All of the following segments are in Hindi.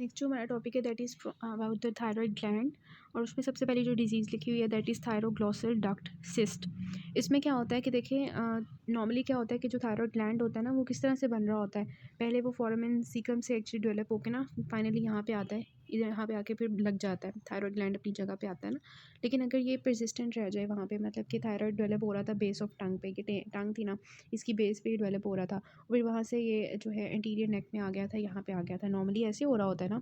नेक्स्ट जो हमारा टॉपिक है that is about the thyroid gland, और उसमें सबसे पहली जो डिजीज़ लिखी हुई है दैट इज़ थायरोग्लॉसल डक्ट सिस्ट। इसमें क्या होता है कि देखिए नॉर्मली क्या होता है कि जो थायराइड ग्लैंड होता है ना वो किस तरह से बन रहा होता है। पहले वो फोरामेन सीकम से एक्चुअली डेवलप होकर ना फाइनली यहाँ पे आता है, इधर यहाँ पे आके फिर लग जाता है, थायराइड ग्लैंड अपनी जगह पे आता है ना। लेकिन अगर ये परसिस्टेंट रह जाए वहाँ पे, मतलब कि थायराइड डेवलप हो रहा था बेस ऑफ टंग पे, कि टंग थी ना इसकी बेस पे डेवलप हो रहा था, फिर वहाँ से ये जो है एंटीरियर नेक में आ गया था, यहाँ पे आ गया था, नॉर्मली ऐसे हो रहा होता है ना।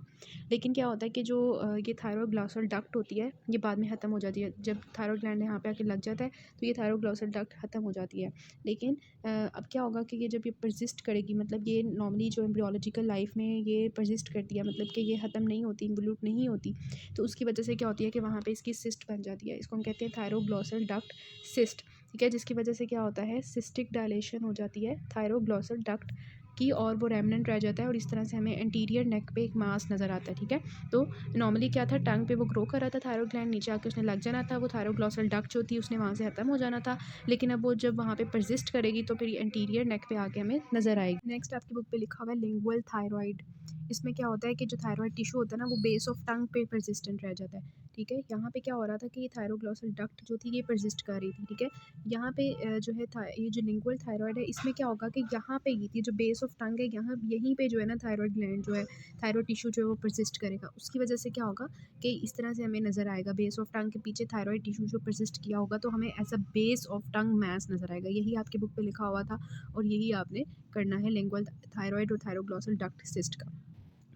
लेकिन क्या होता है कि जो ये थायरोग्लॉसल डक्ट होती है ये बाद में ख़त्म हो जाती है। जब थायराइड ग्लैंड यहाँ पे आके लग जाता है तो ये थायरोग्लॉसल डक्ट ख़त्म हो जाती है। लेकिन अब क्या होगा कि ये जब ये परसिस्ट करेगी, मतलब ये नॉर्मली जो एम्ब्रियोलॉजिकल लाइफ में ये परसिस्ट करती है, मतलब कि ये ख़त्म नहीं होती, इन्वॉल्यूट नहीं होती, तो उसकी वजह से क्या होती है कि वहाँ पे इसकी सिस्ट बन जाती है। इसको हम कहते हैं थायरोग्लॉसल डक्ट सिस्ट, ठीक है, जिसकी वजह से क्या होता है सिस्टिक डायलेशन हो जाती है थायरोग्लॉसल डक्ट की, और वो रेमनेंट रह जाता है, और इस तरह से हमें एंटीरियर नेक पे एक मास नज़र आता है। ठीक है, तो नॉर्मली क्या था, टंग पे वो ग्रो कर रहा था थायराइड ग्लैंड, नीचे आके उसने लग जाना था, वो थायरोग्लॉसल डक्ट जो थी उसने वहाँ से ख़त्म हो जाना था। लेकिन अब वो जब वहाँ पे परसिस्ट करेगी तो फिर एंटीरियर नेक पे आके हमें नज़र आएगी। नेक्स्ट आपकी बुक पे लिखा हुआ है लिंगुअल थायराइड। इसमें क्या होता है कि जो थायराइड टिश्यू होता है ना वो बेस ऑफ टंग पे परसिस्टेंट रह जाता है। ठीक है, यहाँ पे क्या हो रहा था कि ये थायरोग्लॉसल डक्ट जो थी ये परसिस्ट कर रही थी। ठीक है, यहाँ पे जो है ये जो लिंगुअल थायराइड है इसमें क्या होगा कि यहाँ पे ये जो बेस ऑफ टंग है यहाँ यहीं पे जो है ना थायराइड ग्लैंड जो है, थायराइड टिश्यू जो है वो परसिस्ट करेगा। उसकी वजह से क्या होगा कि इस तरह से हमें नज़र आएगा, बेस ऑफ टंग के पीछे थायराइड टिश्यू जो परसिस्ट किया होगा तो हमें as a base of tongue mass नज़र आएगा। यही आपकी बुक पे लिखा हुआ था और यही आपने करना है लिंगुअल थायराइड और थायरोग्लॉसल डक्ट सिस्ट का।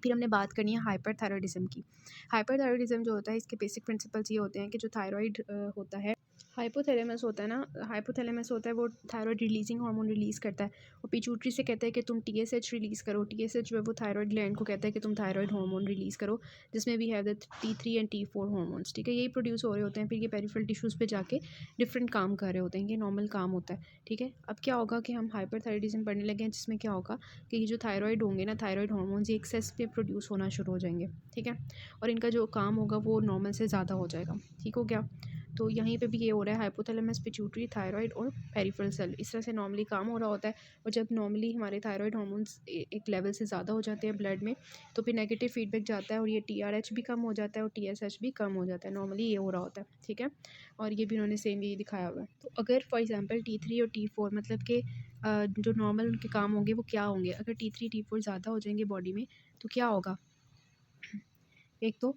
फिर हमने बात करनी है हाइपरथायरॉयडिज्म की। हाइपरथायरॉयडिज्म जो होता है इसके बेसिक प्रिंसिपल्स ये होते हैं कि जो थायराइड होता है, हाइपोथैलेमस होता है ना, हाइपोथैलेमस होता है वो थायराइड रिलीजिंग हार्मोन रिलीज़ करता है। वो पिट्यूटरी से कहता है कि तुम टीएसएच रिलीज़ करो। टीएसएच जो है वो थायराइड ग्लैंड को कहता है कि तुम थायराइड हार्मोन रिलीज़ करो, जिसमें भी है the T3 and T4 hormones. ठीक है, यही प्रोड्यूस हो रहे होते हैं, फिर ये पेरिफेरल टिश्यूज़ पे जाके डिफरेंट काम कर रहे होते हैं, ये नॉर्मल काम होता है। ठीक है, अब क्या होगा कि हम हाइपरथायरॉयडिज्म पढ़ने लगे हैं, जिसमें क्या होगा कि ये जो थायराइड होंगे ना, थायराइड हार्मोन्स ये एक्सेस पे प्रोड्यूस होना शुरू हो जाएंगे। ठीक है, और इनका जो काम होगा वो नॉर्मल से ज़्यादा हो जाएगा। ठीक हो गया, तो यहीं पे भी ये हो रहा है, हाइपोथैलेमस पिट्यूटरी थायराइड और पेरिफेरल सेल, इस तरह से नॉर्मली काम हो रहा होता है। और जब नॉर्मली हमारे थायराइड हार्मोन्स एक लेवल से ज़्यादा हो जाते हैं ब्लड में, तो फिर नेगेटिव फीडबैक जाता है और ये TRH भी कम हो जाता है और TSH भी कम हो जाता है। नॉर्मली ये हो रहा होता है। ठीक है, और ये भी उन्होंने सेम यही दिखाया हुआ है। तो अगर फॉर एग्जांपल T3 और T4 मतलब कि जो नॉर्मल उनके काम होंगे वो क्या होंगे, अगर T3 T4 ज़्यादा हो जाएंगे बॉडी में तो क्या होगा। एक तो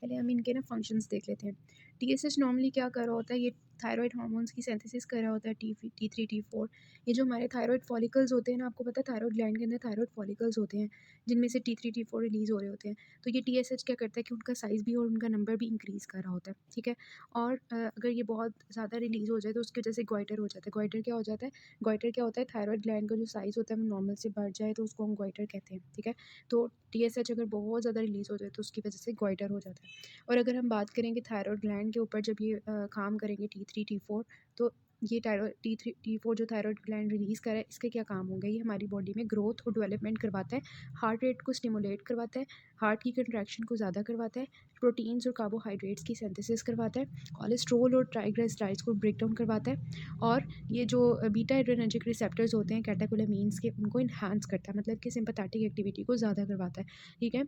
पहले हम इनके ना फंक्शंस देख लेते हैं। TSH नॉर्मली क्या कर रहा होता है, ये थायराइड हार्मोन्स की सिंथेसिस कर रहा होता है। T3 T4 ये जो हमारे थायराइड फॉलिकल्स होते हैं ना, आपको पता है थायराइड ग्लैंड के अंदर थायराइड फॉलिकल्स होते हैं जिनमें से T3 T4 रिलीज़ हो रहे होते हैं। तो ये TSH क्या करता है कि उनका साइज़ भी और उनका नंबर भी इंक्रीज़ कर रहा होता है। ठीक है, और अगर ये बहुत ज़्यादा रिलीज़ हो जाए तो उसकी वजह से गोइटर हो जाता है। गोइटर क्या हो जाता है, गोइटर क्या होता है, थायराइड ग्लैंड का जो साइज़ होता है वो नॉर्मल से बढ़ जाए तो उसको हम गोइटर कहते हैं। ठीक है, तो TSH अगर बहुत ज़्यादा रिलीज़ हो जाए तो उसकी वजह से गोइटर हो जाता है। और अगर हम बात करें कि थायराइड ग्लैंड के ऊपर जब ये काम करेंगे T3 T4, तो ये T3 T4 जो थायराइड ग्लैंड रिलीज़ करे इसके क्या काम होंगे, ये हमारी बॉडी में ग्रोथ और डेवलपमेंट करवाता है, हार्ट रेट को स्टिमुलेट करवाता है, हार्ट की कंट्रैक्शन को ज़्यादा करवाता है, प्रोटीन्स और कार्बोहाइड्रेट्स की सिंथेसिस करवाता है, कोलेस्ट्रॉल और ट्राइग्लिसराइड्स को ब्रेक डाउन करवाता है, और ये जो बीटा एड्रेनर्जिक रिसेप्टर्स होते हैं कैटेकोलामीन्स के, उनको इन्हांस करता है, मतलब कि सिंपैथेटिक एक्टिविटी को ज़्यादा करवाता है। ठीक है,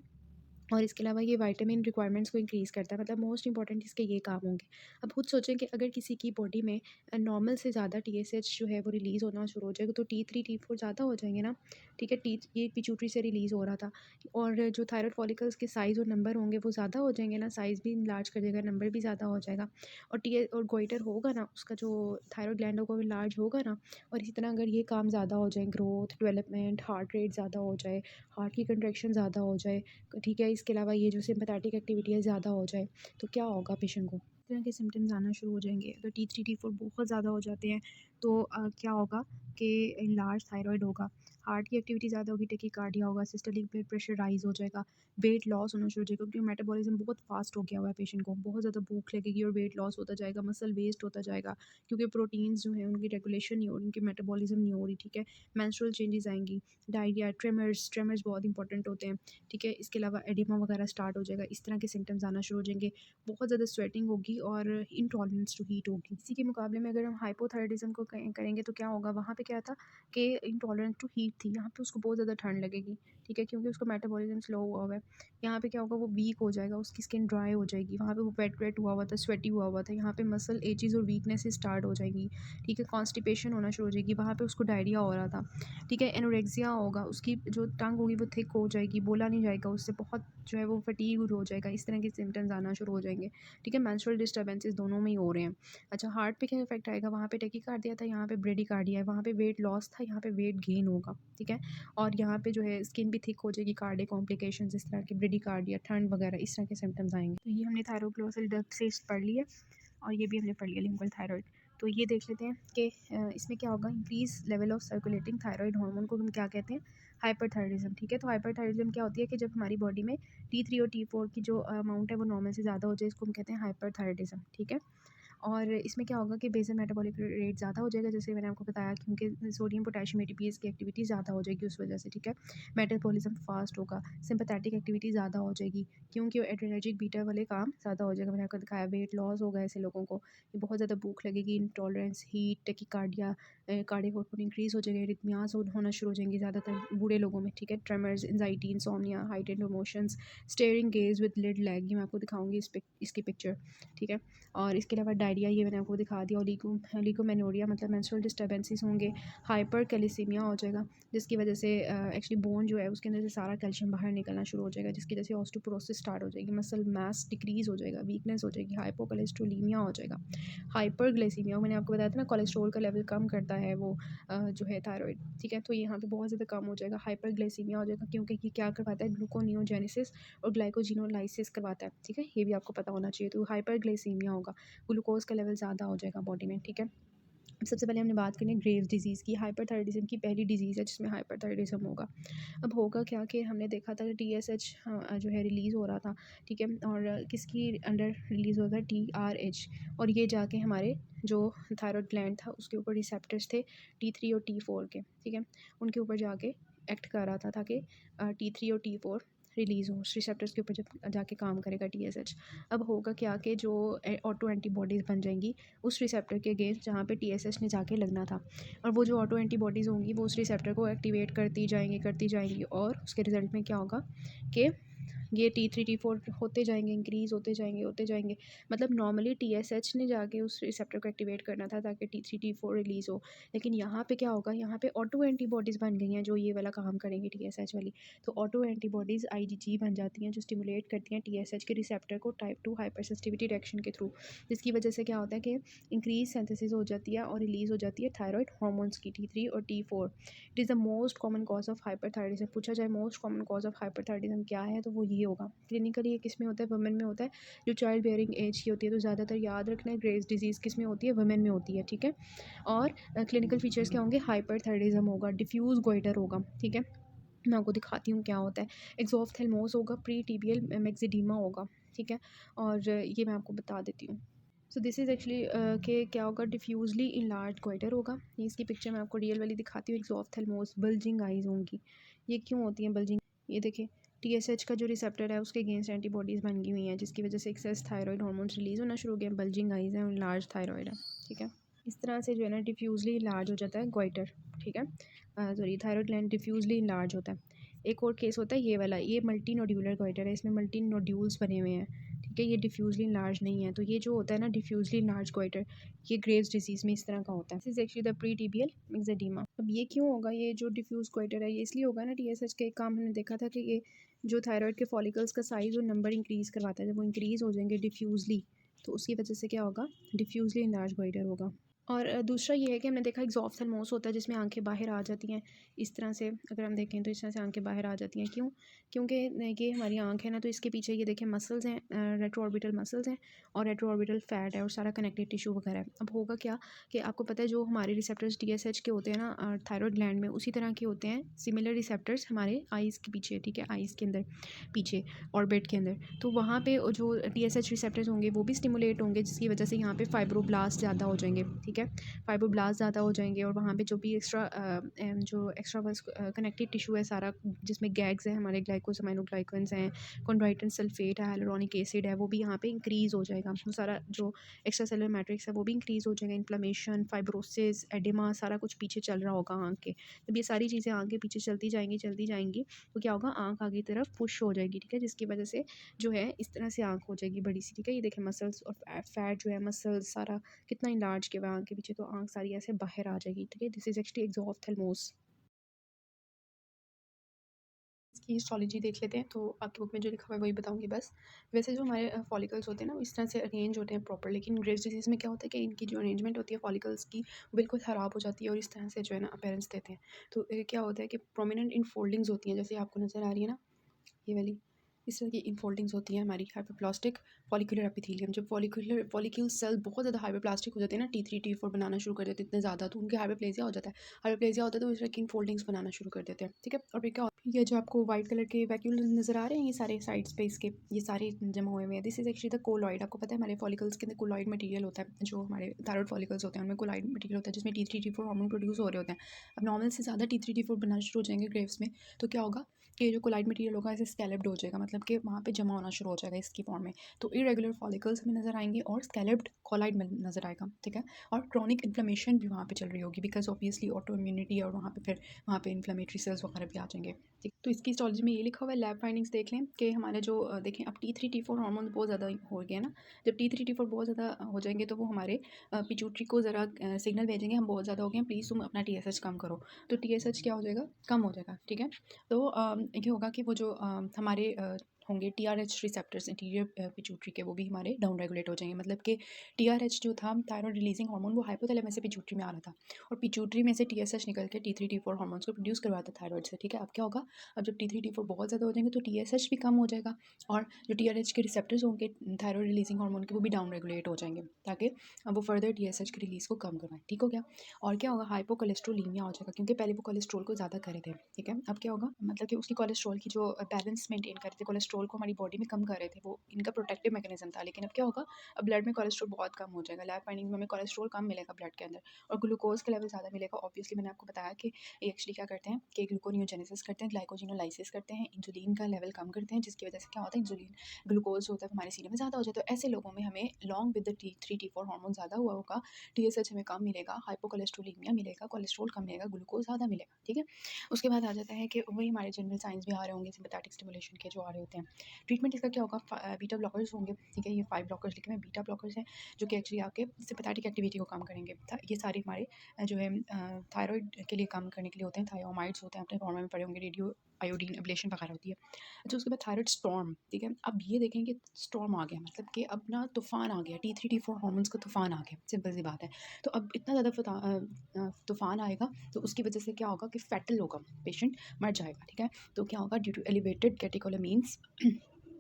और इसके अलावा ये विटामिन रिक्वायरमेंट्स को इंक्रीज़ करता है, मतलब मोस्ट इंपॉर्टेंट इसके ये काम होंगे। अब खुद सोचें कि अगर किसी की बॉडी में नॉर्मल से ज़्यादा TSH जो है वो रिलीज़ होना शुरू हो जाएगा तो T3 T4 ज़्यादा हो जाएंगे ना। ठीक है, ये पिट्यूटरी से रिलीज़ हो रहा था, और जो थायराइड फॉलिकल्स के साइज़ और नंबर होंगे वो ज़्यादा हो जाएंगे ना, साइज़ भी लार्ज कर देगा, नंबर भी ज़्यादा हो जाएगा, और और गोइटर होगा ना, उसका जो थायराइड ग्लैंड होगा वो लार्ज होगा ना। और इसी तरह अगर ये काम ज़्यादा हो जाए, ग्रोथ डेवलपमेंट, हार्ट रेट ज़्यादा हो जाए, हार्ट की कंट्रैक्शन ज़्यादा हो जाए, ठीक है, इसके अलावा ये जो सिम्पैथेटिक एक्टिविटी है ज़्यादा हो जाए, तो क्या होगा पेशेंट को, इस तरह के सिम्टम्स आना शुरू हो जाएंगे। अगर T3 T4 बहुत ज़्यादा हो जाते हैं तो क्या होगा कि लार्ज थायराइड होगा, हार्ट की एक्टिविटी ज़्यादा होगी, टेकीकार्डिया होगा, सिस्टोलिक ब्लड प्रेशर राइज हो जाएगा, वेट लॉस होना शुरू हो जाएगा, क्योंकि मेटाबॉलिज्म बहुत फास्ट हो गया हुआ है, पेशेंट को बहुत ज़्यादा भूख लगेगी और वेट लॉस होता जाएगा, मसल वेस्ट होता जाएगा, क्योंकि प्रोटीन्स जो हैं उनकी रेगुलेशन नहीं हो रही, उनकी मेटाबॉलिज्म नहीं हो रही। ठीक है, मेंस्ट्रुअल चेंजेस आएंगी, डायरिया, ट्रेमर्स बहुत इंपॉर्टेंट होते हैं। ठीक है, इसके अलावा एडिमा वगैरह स्टार्ट हो जाएगा, इस तरह के सिम्टम्स आना शुरू हो जाएंगे, बहुत ज़्यादा स्वेटिंग होगी और इंटॉलरेंस टू हीट होगी। इसी के मुकाबले में अगर हम हाइपोथायरॉयडिज्म को करेंगे तो क्या होगा, वहाँ पे क्या था कि इंटॉलरेंस टू हीट थी, यहाँ पे उसको बहुत ज़्यादा ठंड लगेगी। ठीक है, क्योंकि उसका मेटाबॉलिज्म स्लो हुआ हुआ है। यहाँ पे क्या होगा, वो वीक हो जाएगा, उसकी स्किन ड्राई हो जाएगी, वहाँ पे वो वेट वेट हुआ हुआ था, स्वेटी हुआ हुआ था, यहाँ पे मसल एचेज़ और वीकनेस स्टार्ट हो जाएंगी, ठीक है। कॉन्स्टिपेशन होना शुरू हो जाएगी, वहाँ पे उसको डायरिया हो रहा था, ठीक है। एनोरेक्सिया होगा, उसकी जो टंग होगी वो थिक हो जाएगी, बोला नहीं जाएगा उससे, बहुत जो है वो फटीग हो जाएगा, इस तरह के सिम्टम्स आना शुरू हो जाएंगे, ठीक है। मेंस्ट्रुअल डिस्टर्बेंसेस दोनों में ही हो रहे हैं। अच्छा, हार्ट पे क्या इफेक्ट आएगा, वहाँ पे टेकीकार्डिया था, यहाँ पे ब्रेडिकार्डिया है, वहाँ पे वेट लॉस था, यहाँ पे वेट गेन होगा, ठीक है। और यहाँ पे जो है स्किन भी थिक हो जाएगी, कार्डियक कॉम्प्लिकेशंस इस तरह के, ब्रेडिकार्डिया, ठंड वगैरह इस तरह के सिम्टम्स आएंगे। तो ये हमने थायरोग्लोसल डक्ट सिस्ट पढ़ लिया, और ये भी हमने पढ़ लिया लिंगुअल थायराइड। तो ये देख लेते हैं कि इसमें क्या होगा, increase level of circulating thyroid hormone को हम क्या कहते हैं, हाइपरथायरिज्म, ठीक है। तो हाइपरथायरिज्म क्या होती है कि जब हमारी बॉडी में T3 और T4 की जो अमाउंट है वो नॉर्मल से ज़्यादा हो जाए, इसको हम कहते हैं हाइपरथायरिज्म, ठीक है। और इसमें क्या होगा कि बेसल मेटाबॉलिक रेट ज़्यादा हो जाएगा, जैसे मैंने आपको बताया, क्योंकि सोडियम पोटेशियम एटीपीएस की एक्टिविटी ज़्यादा हो जाएगी उस वजह से, ठीक है। मेटाबॉलिज्म फास्ट होगा, सिंपैथेटिक एक्टिविटी ज़्यादा हो जाएगी, क्योंकि एड्रेनर्जिक बीटा वाले काम ज़्यादा हो जाएगा, मैंने आपको दिखाया। वेट लॉस होगा ऐसे लोगों को, ये बहुत ज़्यादा भूख लगेगी, intolerance, heat, tachycardia, cardiac output increase हो जाएगा, एरिथमियास होना शुरू हो जाएंगी ज़्यादातर बूढ़े लोगों में, ठीक है। Tremors, anxiety, insomnia, heightened emotions, staring gaze with lid lag, ये मैं आपको दिखाऊंगी इसकी पिक्चर, ठीक है। और इसके अलावा डायरिया, ये मैंने आपको दिखा दिया। ओलिगोमेनोरिया मतलब मेंस्ट्रुअल डिस्टर्बेंसेस होंगे, हाइपर कैल्सीमिया हो जाएगा, जिसकी वजह से एक्चुअली बोन जो है उसके अंदर से सारा कैल्शियम बाहर निकलना शुरू हो जाएगा, जिसकी वजह से ऑस्टियोपोरोसिस स्टार्ट हो जाएगी, मसल मास डिक्रीज़ हो जाएगा, वीकनेस हो जाएगी, हाइपोकोलेस्ट्रोलीमिया हो जाएगा, हाइपरग्लाइसीमिया, मैंने आपको बताया था ना, कोलेस्ट्रॉल का लेवल कम करता है वो जो है थायराइड, ठीक है। तो यहाँ पे बहुत ज़्यादा कम हो जाएगा, हाइपरग्लाइसीमिया हो जाएगा, क्योंकि ये क्या करवाता है, ग्लूकोनियोजेनेसिस और ग्लाइकोजिनोलाइसिस करवाता है, ठीक है। ये भी आपको पता होना चाहिए। तो हाइपरग्लाइसीमिया होगा, ग्लूकोज का लेवल ज़्यादा हो जाएगा बॉडी में, ठीक है। सबसे पहले हमने बात करनी है ग्रेव्स डिजीज़ की। हाइपरथायराइडिज्म की पहली डिजीज़ है जिसमें हाइपरथायराइडिज्म होगा। अब होगा क्या कि हमने देखा था कि TSH जो है रिलीज़ हो रहा था, ठीक है। और किसकी अंडर रिलीज़ होता है, TRH, और ये जाके हमारे जो थायरॉयड ग्लैंड था उसके ऊपर रिसेप्टर्स थे T3 और T4 के, ठीक है। उनके ऊपर जाके एक्ट कर रहा था ताकि T3 और T4 रिलीज़ हो, उस रिसेप्टर्स के ऊपर जब जाके काम करेगा TSH। अब होगा क्या कि जो ऑटो एंटीबॉडीज़ बन जाएंगी उस रिसेप्टर के अगेंस्ट जहाँ पे TSH ने जाके लगना था, और वो जो ऑटो एंटीबॉडीज़ होंगी वो उस रिसेप्टर को एक्टिवेट करती जाएंगी, और उसके रिजल्ट में क्या होगा कि ये T3 T4 होते जाएंगे। मतलब नॉर्मली TSH ने जाके उस रिसेप्टर को एक्टिवेट करना था ताकि T3 T4 रिलीज़ हो, लेकिन यहाँ पे क्या होगा, यहाँ पे ऑटो एंटीबॉडीज़ बन गई हैं जो ये वाला काम करेंगी TSH वाली। तो ऑटो एंटीबॉडीज़ IgG बन जाती हैं जो स्टिमुलेट करती हैं TSH के रिसेप्टर को टाइप 2 हाइपरसेंसिटिविटी रिएक्शन के थ्रू, जिसकी वजह से क्या होता है कि इंक्रीज सिंथेसिस हो जाती है और रिलीज़ हो जाती है थायराइड हार्मोन्स की T3 और T4। It is the most common cause of hyperthyroidism. पूछा जाए most common cause of hyperthyroidism क्या है, तो वो ये होगा। क्लिनिकली ये किस में होता है, वुमेन में होता है, जो चाइल्ड बेयरिंग एज की होती है। तो ज़्यादातर याद रखना है, ग्रेव्स डिजीज़ किस में होती है, वुमेन में होती है, ठीक है। और क्लिनिकल फीचर्स क्या होंगे, हाइपरथायरिज्म होगा, डिफ्यूज़ गोइटर होगा, ठीक है। मैं आपको दिखाती हूँ क्या होता है। एक्सोफ्थेल्मोस होगा, प्री टिबियल मेक्सिडीमा होगा, ठीक है। और ये मैं आपको बता देती हूँ। सो दिस इज़ एक्चुअली कि क्या होगा, डिफ्यूजली इनलार्ज गोइटर होगा। ये इसकी पिक्चर मैं आपको रियल वाली दिखाती हूँ। एक्सोफ्थेल्मोस, बल्जिंग आइज़ होंगी। ये क्यों होती हैं बल्जिंग, ये देखिए TSH का जो रिसेप्टर है उसके अगेंस्ट एंटीबॉडीज़ बन गई हुई हैं, जिसकी वजह से एक्सेस थायराइड हार्मोन्स रिलीज़ होना शुरू हो गए, बल्जिंग आइज़ हैं और लार्ज थायराइड है, ठीक है। इस तरह से जो है ना डिफ्यूजली लार्ज हो जाता है गोइटर, ठीक है। सॉरी, थायराइड ग्लैंड डिफ्यूजली लार्ज होता है। एक और केस होता है ये वाला, ये मल्टी नोड्यूलर गोइटर है, इसमें मल्टी नोड्यूल्स बने हुए हैं, ठीक है। ये डिफ्यूजली लार्ज नहीं है। तो ये जो होता है ना डिफ्यूजली लार्ज गोइटर, ये ग्रेव्स डिजीज़ में इस तरह का होता है। This is actually the pre tibial myxoedema. अब ये क्यों होगा, ये जो डिफ्यूज गोइटर है ये इसलिए होगा ना, TSH के एक काम हमने देखा था कि ये जो थायराइड के फॉलिकल्स का साइज़ और नंबर इंक्रीज़ करवाता है, जब वो इंक्रीज़ हो जाएंगे डिफ्यूजली, तो उसकी वजह से क्या होगा, डिफ्यूजली लार्ज गोइटर होगा। और दूसरा ये है कि हमने देखा एक्सोफ्थेल्मोस होता है जिसमें आंखें बाहर आ जाती हैं इस तरह से। अगर हम देखें तो इस तरह से आंखें बाहर आ जाती हैं, क्यों, क्योंकि ये हमारी आंख है ना, तो इसके पीछे ये देखें मसल्स हैं, रेट्रोऑर्बिटल मसल्स हैं और रेट्रोऑर्बिटल फैट है और सारा कनेक्टिव टिश्यू वगैरह है। अब होगा क्या कि आपको पता है जो हमारे रिसेप्टर्स TSH के होते हैं ना थायराइड ग्लैंड में, उसी तरह के होते हैं सिमिलर रिसेप्टर्स हमारे आइज़ के पीछे, ठीक है, आइज़ के अंदर पीछे ऑर्बिट के अंदर। तो वहाँ पे जो TSH रिसेप्टर्स होंगे वो भी स्टिमुलेट होंगे, जिसकी वजह से यहाँ पे फाइब्रोब्लास्ट ज़्यादा हो जाएंगे, ठीक है। ठीक है। फाइब्रोब्लास्ट ज़्यादा हो जाएँगे और वहाँ पे जो भी जो एक्स्ट्रा कनेक्टिव टिश्यू है सारा, जिसमें गैग्स हैं हमारे, ग्लाइकोसामाइनोग्लाइकेन्स हैं, कॉन्ड्राइटिन सल्फेट है, हाइलुरोनिक एसिड है, वो भी यहाँ पे इंक्रीज़ हो जाएगा। वो सारा जो एक्स्ट्रा सेलुलर मैट्रिक्स है वो भी इंक्रीज़ हो जाएगा। इन्फ्लेमेशन, फाइब्रोसिस, एडिमा सारा कुछ पीछे चल रहा होगा आँख के। जब ये सारी चीज़ें आगे पीछे चलती जाएँगी तो क्या होगा, आँख आगे की तरफ पुश हो जाएगी, ठीक है, जिसकी वजह से जो है इस तरह से आँख हो जाएगी बड़ी सी, ठीक है। ये देखें मसल्स और फैट जो है, मसल्स सारा कितना इनलार्ज किया हुआ है आँख के पीछे, तो आँख सारी ऐसे बाहर आ जाएगी, ठीक है। This is actually exophthalmos. इसकी हिस्टोलॉजी देख लेते हैं, तो आपकी बुक में जो लिखा हुआ है वही बताऊँगी बस। वैसे जो हमारे फॉलिकल्स होते हैं ना, वो इस तरह से अरेंज होते हैं प्रॉपर, लेकिन ग्रेव्स डिजीज़ में क्या होता है कि इनकी जो अरेंजमेंट होती है फॉलिकल्स की, वो बिल्कुल ख़राब हो जाती है और इस तरह से जो है ना अपीयरेंस देते हैं। तो क्या होता है कि प्रोमिनेंट इनफोल्डिंग्स होती हैं, जैसे आपको नज़र आ रही है ना, ये वाली, इस तरह की इनफोल्डिंग्स होती हैं हमारी हाइपोप्लास्टिक फॉलिकुलर एपिथेलियम। जब फॉलिक्यूल सेल बहुत ज़्यादा हाइपोप्लास्टिक हो जाते हैं ना, T3 T4 बनाना शुरू कर देते हैं इतने ज़्यादा, तो उनके हाइपोप्लेजिया हो जाता है। हाइपोप्लेजिया होता है तो इस तरह की इनफोल्डिंग्स बनाना शुरू कर देते हैं, ठीक है। और फिर क्या, ये जो आपको वाइट कलर के वैक्यूल नज़र आ रहे हैं, ये सारे साइड्स पे इसके, ये सारे जमा हुए हुए हैं, this is actually the colloid. आपको पता है हमारे फॉलिकल्स के अंदर कोलॉइड मटेरियल होता है, जो हमारे थायराइड फॉलिकल्स होते हैं उनमें कोलॉइड मटेरियल होता है, जिसमें T3 T4 हार्मोन प्रोड्यूस हो रहे होते हैं। अब नॉर्मल से ज़्यादा T3 T4 बनाना शुरू हो जाएंगे ग्रेव्स में, तो क्या होगा कि जो कोलाइड मटेरियल होगा ऐसे स्कैलप्ड हो जाएगा, मतलब कि वहाँ पे जमा होना शुरू हो जाएगा इसकी फॉर्म में। तो इरेगुलर फॉलिकल्स हमें नज़र आएंगे और स्कैलप्ड कोलाइड में नज़र आएगा, ठीक है। और क्रॉनिक इन्फ्लेमेशन भी वहाँ पे चल रही होगी, बिकॉज ऑब्वियसली ऑटो इम्यूनिटी, और वहाँ पे फिर वहाँ पे इन्फ्लेमेटरी सेल्स वगैरह भी आ जाएंगे, ठीक। तो इसकी हिस्टोलॉजी में ये लिखा हुआ है, लैब फाइंडिंग्स देख लें कि हमारे जो देखें अब T3 T4 हार्मोन बहुत ज़्यादा हो गए ना। जब T3 T4 बहुत ज़्यादा हो जाएंगे तो वो हमारे पिट्यूटरी को ज़रा सिग्नल भेजेंगे, हम बहुत ज़्यादा हो गए हैं, प्लीज़ तुम अपना TSH कम करो। तो TSH क्या हो जाएगा, कम हो जाएगा, ठीक है। तो ये होगा कि वो जो हमारे होंगे TRH रिसेप्टर्स इंटीरियर पिट्यूटरी के, वो भी हमारे डाउन रेगुलेट हो जाएंगे। मतलब कि TRH जो था, थायराइड रिलीजिंग हार्मोन, वो हाइपोथैलेमस से पिट्यूटरी में आ रहा था और पिट्यूटरी में से TSH निकल के T3 T4 हार्मोन्स को प्रोड्यूस करवाता था थायराइड से, ठीक है। अब क्या होगा, अब जब T3 T4 बहुत ज़्यादा हो जाएंगे तो TSH भी कम हो जाएगा और जो TRH के रिसेप्टर्स होंगे थायराइड रिलीजिंग हार्मोन के, वो भी डाउन रेगुलेट हो जाएंगे, ताकि अब वो फर्दर TSH की रिलीज़ को कम करवाएं, ठीक हो गया। और क्या होगा, हाइपोकोलेस्ट्रोलीमिया हो जाएगा, क्योंकि पहले वो कोलेस्ट्रॉल को ज़्यादा कर रहे थे, ठीक है। अब क्या होगा, मतलब कि उसकी कोलेस्ट्रॉल की जो बैलेंस मेंटेन कर रहे थे, कोलेस्ट्रॉल को हमारी बॉडी में कम कर रहे थे, वो इनका प्रोटेक्टिव मैकेनिज्म था। लेकिन अब क्या होगा, अब ब्लड में कोलेस्ट्रॉल बहुत कम हो जाएगा, लैब फाइंडिंग में हमें कोलेस्ट्रॉल कम मिलेगा ब्लड के अंदर और ग्लूकोज का लेवल ज़्यादा मिलेगा। ऑब्वियसली मैंने आपको बताया कि ये एक्चुअली क्या करते हैं कि ग्लूकोनियोजेनेसिस करते हैं, ग्लाइकोजिनोलाइसिस करते हैं, इंसुलिन का लेवल कम करते हैं, जिसकी वजह से क्या होता है, इंसुलिन ग्लूकोज होता है हमारे सीने में ज़्यादा हो जाता है। तो ऐसे लोगों में हमें long with the T3 T4 hormone ज़्यादा हुआ होगा, TSH हमें कम मिलेगा, हाइपोकोलेस्ट्रोलीमिया मिलेगा, कोलेस्ट्रॉल कम मिलेगा, ग्लूकोज ज़्यादा मिलेगा, ठीक है। उसके बाद आ जाता है कि वही हमारे जनरल साइंस भी आ रहे होंगे, सिम्पैथेटिक स्टिमुलेशन के जो आ रहे होते हैं। ट्रीटमेंट इसका क्या होगा, बीटा ब्लॉकर्स होंगे, ठीक है। ये 5 ब्लॉकर्स लिखे हुए हैं, बीटा ब्लॉकर्स हैं, जो कि एक्चुअली आपके सिम्पैथेटिक एक्टिविटी को कम करेंगे। ये सारे हमारे जो है थायराइड के लिए काम करने के लिए होते हैं, थायोमाइड्स होते हैं, अपने फॉर्म में पढ़े होंगे, रेडियो आयोडीन एब्लेशन वगैरह होती है। अच्छा, उसके बाद थायराइड स्टॉर्म, ठीक है। अब ये देखेंगे स्टॉर्म आ गया, मतलब कि अब ना तूफान आ गया, T3 T4 हार्मोन्स का तूफान आ गया, सिंपल सी बात है। तो अब इतना ज़्यादा तूफान आएगा तो उसकी वजह से क्या होगा कि फैटल होगा, पेशेंट मर जाएगा, ठीक है। तो क्या होगा, due to elevated catecholamines,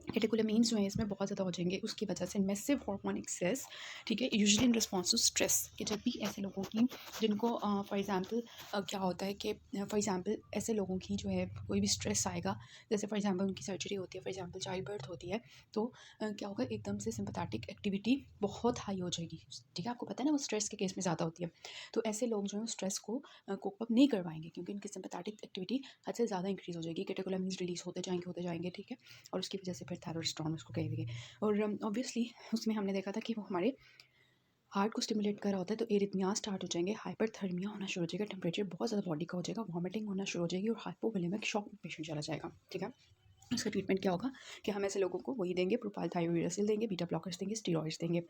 catecholamines जो है इसमें बहुत ज़्यादा हो जाएंगे, उसकी वजह से मैसिव हार्मोन एक्सेस, ठीक है, usually in response to stress. कि जब भी ऐसे लोगों की जिनको फॉर एग्जांपल क्या होता है कि फॉर एग्जांपल ऐसे लोगों की जो है कोई भी स्ट्रेस आएगा, जैसे फॉर एग्जांपल उनकी सर्जरी होती है, फॉर एग्जांपल चाइल्ड बर्थ होती है, तो क्या होगा, एकदम से सिंपैथेटिक एक्टिविटी बहुत हाई हो जाएगी, ठीक है। आपको पता है ना, वो स्ट्रेस के केस में ज़्यादा होती है। तो ऐसे लोग जो है स्ट्रेस को कोप अप नहीं करवाएंगे, क्योंकि उनकी सिंपैथेटिक एक्टिविटी हद से ज़्यादा इंक्रीज़ हो जाएगी, कैटेकोलामीन्स रिलीज होते जाएंगे, ठीक है। और उसकी वजह से फिर थायराइड स्टॉर्म उसको कहेंगे। और ऑब्वियसली उसमें हमने देखा था कि वो हमारे हार्ट को स्टिमुलेट कर रहा होता है, तो एरिथमिया स्टार्ट हो जाएंगे, हाइपरथर्मिया होना शुरू हो जाएगा, टेम्परेचर बहुत ज़्यादा बॉडी का हो जाएगा, वॉमिटिंग होना शुरू हो जाएगी और हाइपोवोलेमिक शॉक में पेशेंट चला जाएगा, ठीक है। इसका ट्रीटमेंट क्या होगा कि हम ऐसे लोगों को वही देंगे, प्रोपाइल थायोयूरेसिल देंगे, बीटा ब्लॉकर्स देंगे, स्टीरॉइड्स देंगे,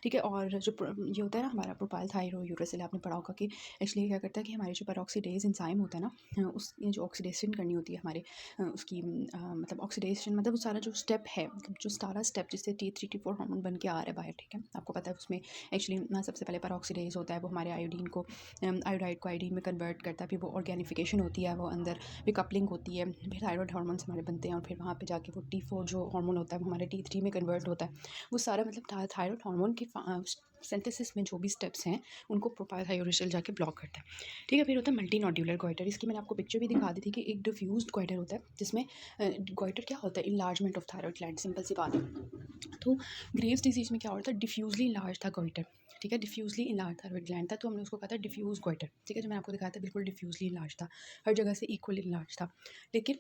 ठीक है। और जो ये होता है ना हमारा प्रोपाइल थायोयूरेसिल, आपने पढ़ा होगा कि एक्चुअली क्या करता है कि हमारे जो पेरोक्सीडेज एंजाइम होता है ना, उस जो ऑक्सीडेशन करनी होती है हमारे उसकी मतलब ऑक्सीडेशन मतलब वो सारा जो स्टेप है, जो सारा स्टेप जिससे T3 T4 हार्मोन बन के आ रहा है बाहर, ठीक है। आपको पता है उसमें एक्चुअली सबसे पहले पेरोक्सीडेज होता है, वो हमारे आयोडीन को आयोडाइड को आयोडीन में कन्वर्ट करता है, फिर वो ऑर्गेनिफिकेशन होती है, वो अंदर फिर कपलिंग होती है, फिर थायराइड हार्मोन्स हमारे बनते हैं और फिर वहाँ पे जाके वो T4 जो हार्मोन होता है वो हमारे T3 में कन्वर्ट होता है। वो सारा मतलब थायराइड हार्मोन की सिंथेसिस में जो भी स्टेप्स हैं उनको प्रोपाइल थायोयूरेसिल जाके ब्लॉक करता है, ठीक है। फिर होता है मल्टी नोड्यूलर गोइटर, इसकी मैंने आपको पिक्चर भी दिखा दी थी कि एक डिफ्यूज्ड गोइटर होता है, जिसमें गोइटर क्या होता है, enlargement of thyroid gland, simple सी बात है। तो ग्रेव्स डिजीज़ में क्या हो रहा था, डिफ्यूजली इलाज था गोइटर, ठीक है, डिफ्यूजली इलाज थायरॉइड ग्लैंड था, तो हमने उसको कहा था डिफ्यूज़ गोइटर, ठीक है, जो मैंने आपको दिखाया था बिल्कुल डिफ्यूजली इलाज था, हर जगह से इक्वली इलाज था। लेकिन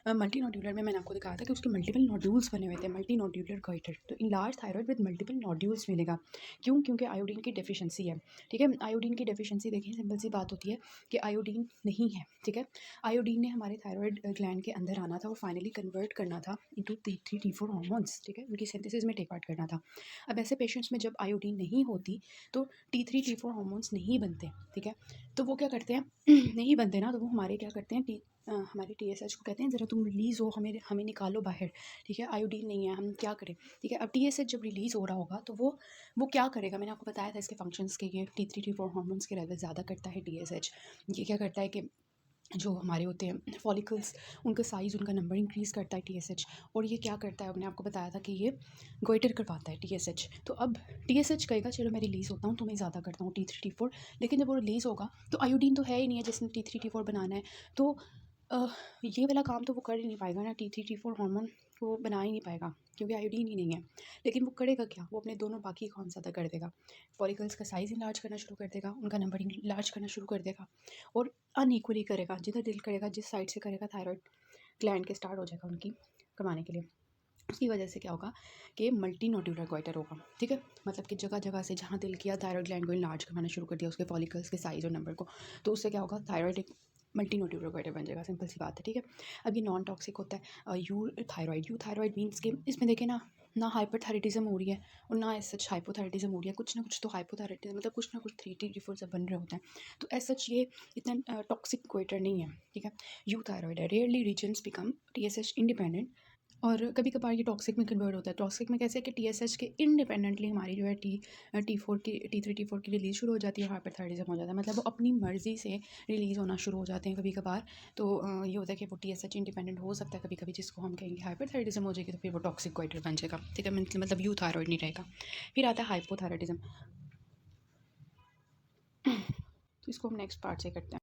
मल्टी नोड्यूलर में मैंने आपको दिखाया था कि उसके मल्टीपल नोड्यूल्स बने हुए थे, मल्टी नोड्यूलर गोइटर, तो इलाज थायरॉइड विद मल्टीपल नोड्यूल्स मिलेगा। क्यों? क्योंकि आयोडीन की डेफिशिएंसी है, ठीक है। आयोडीन की डेफिशिएंसी देखिए सिंपल सी बात होती है कि आयोडीन नहीं है, ठीक है। आयोडीन ने हमारे थायरॉइड ग्लैंड के अंदर आना था और फाइनली कन्वर्ट करना था इंटू T3 T4 हार्मोन्स, ठीक है, उनकी सिंथेसिस में टेक पार्ट करना था। अब ऐसे पेशेंट्स में जब आयोडीन नहीं होती तो T3 T4 हार्मोन्स नहीं बनते, ठीक है। तो वो क्या करते हैं नहीं बनते ना, तो वो हमारे क्या करते हैं हमारे TSH को कहते हैं ज़रा तुम रिलीज़ हो, हमें हमें निकालो बाहर, ठीक है, आयोडीन नहीं है, हम क्या करें, ठीक है। अब TSH जब रिलीज़ हो रहा होगा तो वो क्या करेगा, मैंने आपको बताया था इसके फंक्शंस के, ये T3 T4 हार्मोन्स के लेवल ज़्यादा करता है TSH। ये क्या करता है कि जो हमारे होते हैं फॉलिकल्स, उनका साइज़, उनका नंबर इंक्रीज़ करता है TSH, और ये क्या करता है, मैंने आपको बताया था कि ये गोइटर करवाता है TSH। तो अब TSH कहेगा चलो मैं रिलीज़ होता हूँ, तो मैं ज़्यादा करता हूँ T3 T4, लेकिन जब वो रिलीज़ होगा तो आयोडीन तो है ही नहीं है जिसने T3 T4 बनाना है, तो ये वाला काम तो वो कर ही नहीं पाएगा ना, T3 T4 हार्मोन वो बना ही नहीं पाएगा क्योंकि आयोडीन ही नहीं है। लेकिन वो करेगा क्या, वो अपने दोनों बाकी कौन ज़्यादा कर देगा, फॉलिकल्स का साइज़ इलाज करना शुरू कर देगा, उनका नंबरिंग इलाज करना शुरू कर देगा, और अनइक्वली करेगा, जिधर दिल करेगा जिस साइड से करेगा थायरॉइड ग्लैंड के स्टार्ट हो जाएगा उनकी कमाने के लिए। उसकी वजह से क्या होगा कि मल्टी नोड्यूलर गोइटर होगा, ठीक है, मतलब कि जगह जगह से जहाँ दिल किया थायरॉइड ग्लैंड को इलाज करवाना शुरू कर दिया उसके फॉलिकल्स के साइज़ और नंबर को, तो उससे क्या होगा, थायरॉइड एक मल्टी नोड्यूलर गोइटर बन जाएगा, सिंपल सी बात है, ठीक है। अब ये नॉन टॉक्सिक होता है यू थायरॉइड मीन्स कि इसमें देखें ना हाइपरथायराइडिज्म हो रही है और ना एज सच हाइपोथायराइडिज्म हो रही है, कुछ ना कुछ तो हाइपोथायराइडिज्म मतलब कुछ ना कुछ T3 T4 सब बन रहे होते हैं, तो एज सच ये इतना टॉक्सिक गोइटर नहीं है, ठीक है। यू थायरॉइड है, rarely reasons become TSH independent, और कभी कभार ये टॉक्सिक में कन्वर्ट होता है। टॉक्सिक में कैसे कि TSH के इंडिपेंडेंटली हमारी जो है T4 की T3 T4 की रिलीज़ शुरू हो जाती है और हाइपरथायराइडिज्म हो जाता है, मतलब वो अपनी मर्ज़ी से रिलीज़ होना शुरू हो जाते हैं कभी कभार। तो ये होता है कि वो TSH इंडिपेंडेंट हो सकता है कभी कभी, जिसको हम कहेंगे हाइपरथायराइडिज्म हो जाएगी तो फिर वो टॉक्सिक गोइटर बन जाएगा, ठीक है, मतलब यू थायरॉइड नहीं रहेगा। फिर आता है हाइपोथायराइडिज्म, तो इसको हम नेक्स्ट पार्ट से करते हैं।